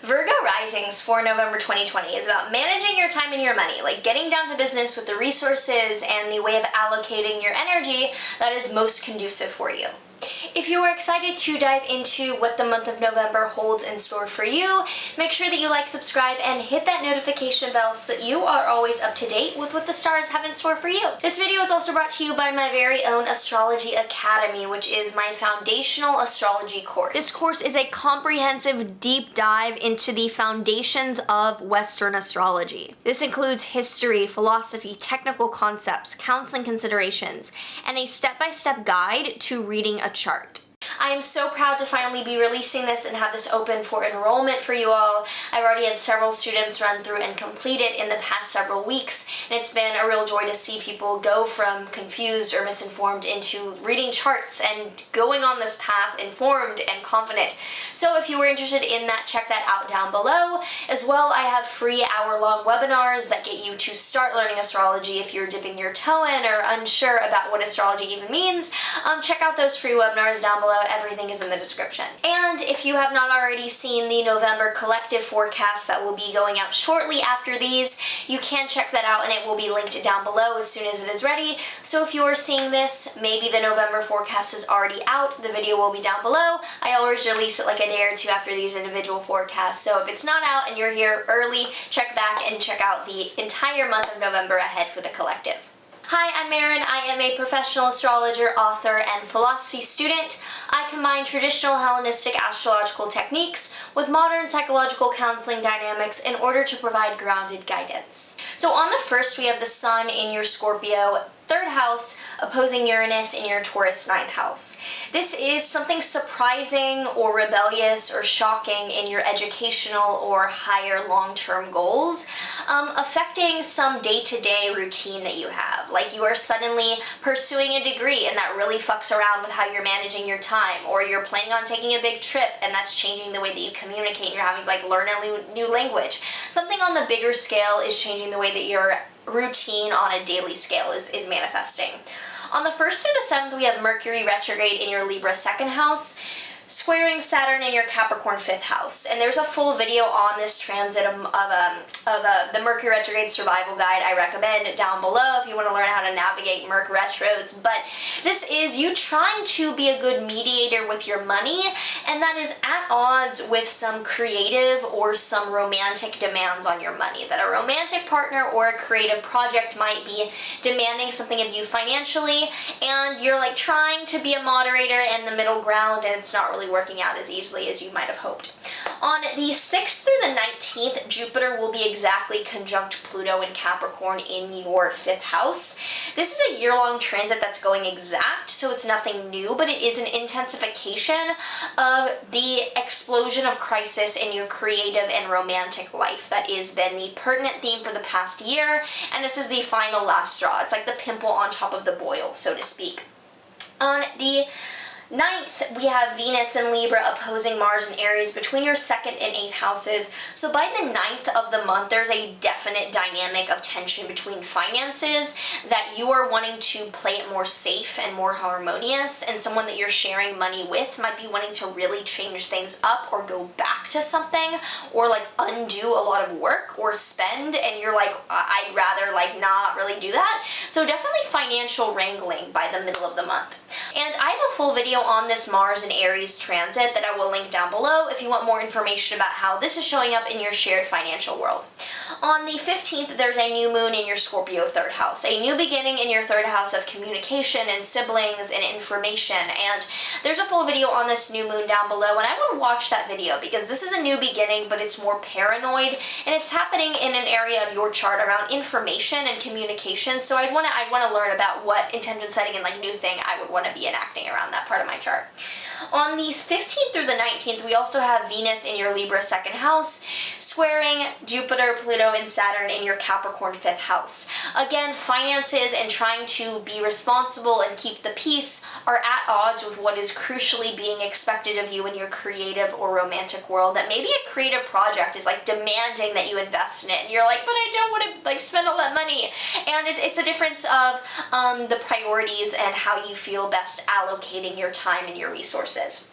Virgo Risings for November 2020 is about managing your time and your money, like getting down to business with the resources and the way of allocating your energy that is most conducive for you. If you are excited to dive into what the month of November holds in store for you, make sure that you like, subscribe, and hit that notification bell so that you are always up to date with what the stars have in store for you. This video is also brought to you by my very own Astrology Academy, which is my foundational astrology course. This course is a comprehensive deep dive into the foundations of Western astrology. This includes history, philosophy, technical concepts, counseling considerations, and a step-by-step guide to reading a chart. I am so proud to finally be releasing this and have this open for enrollment for you all. I've already had several students run through and complete it in the past several weeks, and it's been a real joy to see people go from confused or misinformed into reading charts and going on this path informed and confident. So if you were interested in that, check that out down below. As well, I have free hour-long webinars that get you to start learning astrology if you're dipping your toe in or unsure about what astrology even means. Check out those free webinars down below. Everything is in the description. And if you have not already seen the November collective forecast that will be going out shortly after these, you can check that out and it will be linked down below as soon as it is ready. So if you are seeing this, maybe the November forecast is already out, the video will be down below. I always release it like a day or two after these individual forecasts. So if it's not out and you're here early, check back and check out the entire month of November ahead for the collective. Hi, I'm Maren. I am a professional astrologer, author, and philosophy student. I combine traditional Hellenistic astrological techniques with modern psychological counseling dynamics in order to provide grounded guidance. So on the first, we have the Sun in your Scorpio third house opposing Uranus in your Taurus ninth house. This is something surprising or rebellious or shocking in your educational or higher long-term goals, affecting some day-to-day routine that you have. Like you are suddenly pursuing a degree and that really fucks around with how you're managing your time, or you're planning on taking a big trip and that's changing the way that you communicate. You're having to like learn a new language. Something on the bigger scale is changing the way that your routine on a daily scale is manifesting. On the 1st through the 7th, we have Mercury retrograde in your Libra second house, squaring Saturn in your Capricorn 5th house. And there's a full video on this transit of the Mercury retrograde survival guide I recommend down below if you want to learn how to navigate Merc retrodes. But this is you trying to be a good mediator with your money, and that is at odds with some creative or some romantic demands on your money. That a romantic partner or a creative project might be demanding something of you financially, and you're like trying to be a moderator and the middle ground, and it's not really working out as easily as you might have hoped. On the 6th through the 19th, Jupiter will be exactly conjunct Pluto in Capricorn in your 5th house. This is a year-long transit that's going exact, so it's nothing new, but it is an intensification of the explosion of crisis in your creative and romantic life that has been the pertinent theme for the past year, and this is the final last straw. It's like the pimple on top of the boil, so to speak. On the 9th, we have Venus and Libra opposing Mars and Aries between your 2nd and 8th houses. So by the 9th of the month, there's a definite dynamic of tension between finances, that you are wanting to play it more safe and more harmonious, and someone that you're sharing money with might be wanting to really change things up or go back to something, or like undo a lot of work or spend, and you're like, I'd rather like not really do that. So definitely financial wrangling by the middle of the month. And I have a full video on this Mars and Aries transit that I will link down below if you want more information about how this is showing up in your shared financial world. On the 15th, there's a new moon in your Scorpio third house, a new beginning in your third house of communication and siblings and information. And there's a full video on this new moon down below, and I would watch that video because this is a new beginning, but it's more paranoid, and it's happening in an area of your chart around information and communication. So I'd want to learn about what intention setting and like new thing I would want to be enacting around that part of my chart. On the 15th through the 19th, we also have Venus in your Libra second house, squaring Jupiter, Pluto, and Saturn in your Capricorn 5th house. Again, finances and trying to be responsible and keep the peace are at odds with what is crucially being expected of you in your creative or romantic world. That maybe a creative project is like demanding that you invest in it, and you're like, but I don't want to like spend all that money. And it's a difference of the priorities and how you feel best allocating your time and your resources.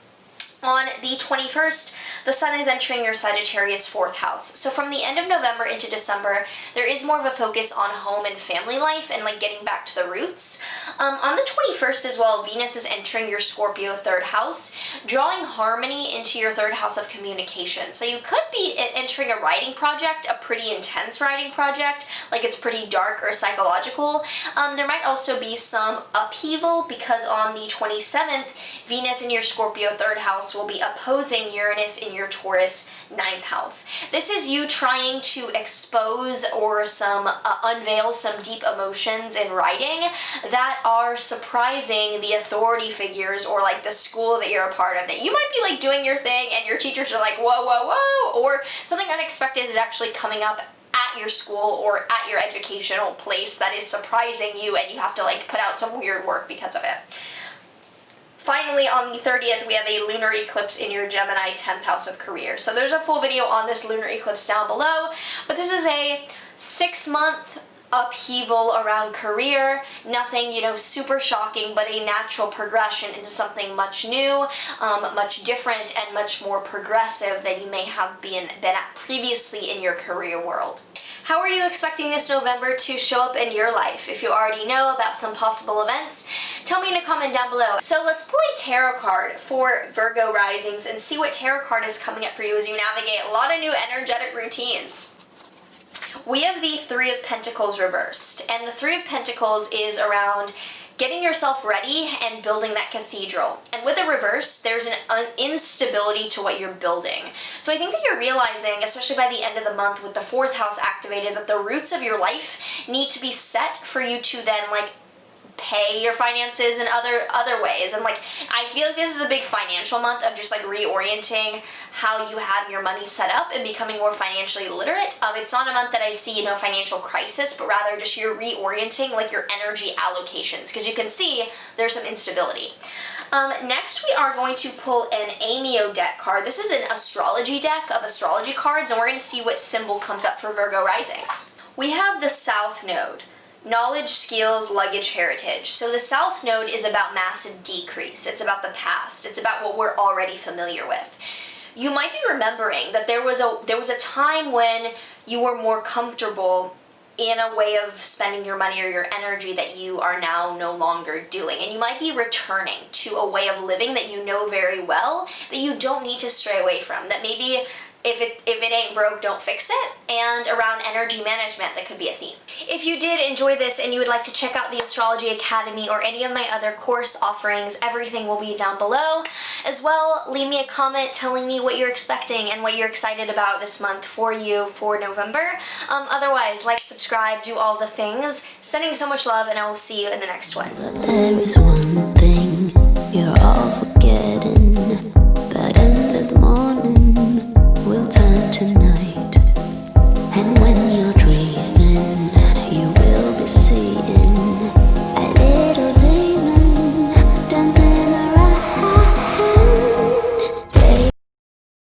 On the 21st, the sun is entering your Sagittarius 4th house. So from the end of November into December, there is more of a focus on home and family life and like getting back to the roots. On the 21st as well, Venus is entering your Scorpio 3rd house, drawing harmony into your 3rd house of communication. So you could be entering a writing project, a pretty intense writing project, like it's pretty dark or psychological. There might also be some upheaval because on the 27th, Venus in your Scorpio 3rd house will be opposing Uranus in your Taurus 9th house. This is you trying to expose or unveil some deep emotions in writing that are surprising the authority figures or like the school that you're a part of. That you might be like doing your thing and your teachers are like, whoa, whoa, whoa, or something unexpected is actually coming up at your school or at your educational place that is surprising you, and you have to like put out some weird work because of it. Finally, on the 30th, we have a lunar eclipse in your Gemini 10th house of career. So there's a full video on this lunar eclipse down below, but this is a 6-month upheaval around career. Nothing, super shocking, but a natural progression into something much new, much different, and much more progressive than you may have been at previously in your career world. How are you expecting this November to show up in your life? If you already know about some possible events, tell me in a comment down below. So let's pull a tarot card for Virgo Risings and see what tarot card is coming up for you as you navigate a lot of new energetic routines. We have the Three of Pentacles reversed, and the Three of Pentacles is around getting yourself ready and building that cathedral. And with the reverse, there's an instability to what you're building. So I think that you're realizing, especially by the end of the month with the 4th house activated, that the roots of your life need to be set for you to then pay your finances in other ways. And I feel like this is a big financial month of just reorienting how you have your money set up and becoming more financially literate. It's not a month that I see financial crisis, but rather just you're reorienting your energy allocations, because you can see there's some instability. Next, we are going to pull an Amio deck card. This is an astrology deck of astrology cards, and we're going to see what symbol comes up for Virgo Risings. We have the South Node. Knowledge, skills, luggage, heritage. So the South Node is about massive decrease. It's about the past. It's about what we're already familiar with. You might be remembering that there was a time when you were more comfortable in a way of spending your money or your energy that you are now no longer doing. And you might be returning to a way of living that you know very well, that you don't need to stray away from. That maybe if it ain't broke, don't fix it. And around energy management, that could be a theme. If you did enjoy this and you would like to check out the Astrology Academy or any of my other course offerings, everything will be down below. As well, leave me a comment telling me what you're expecting and what you're excited about this month for you for November. Otherwise, subscribe, do all the things. Sending so much love, and I will see you in the next one. There is one thing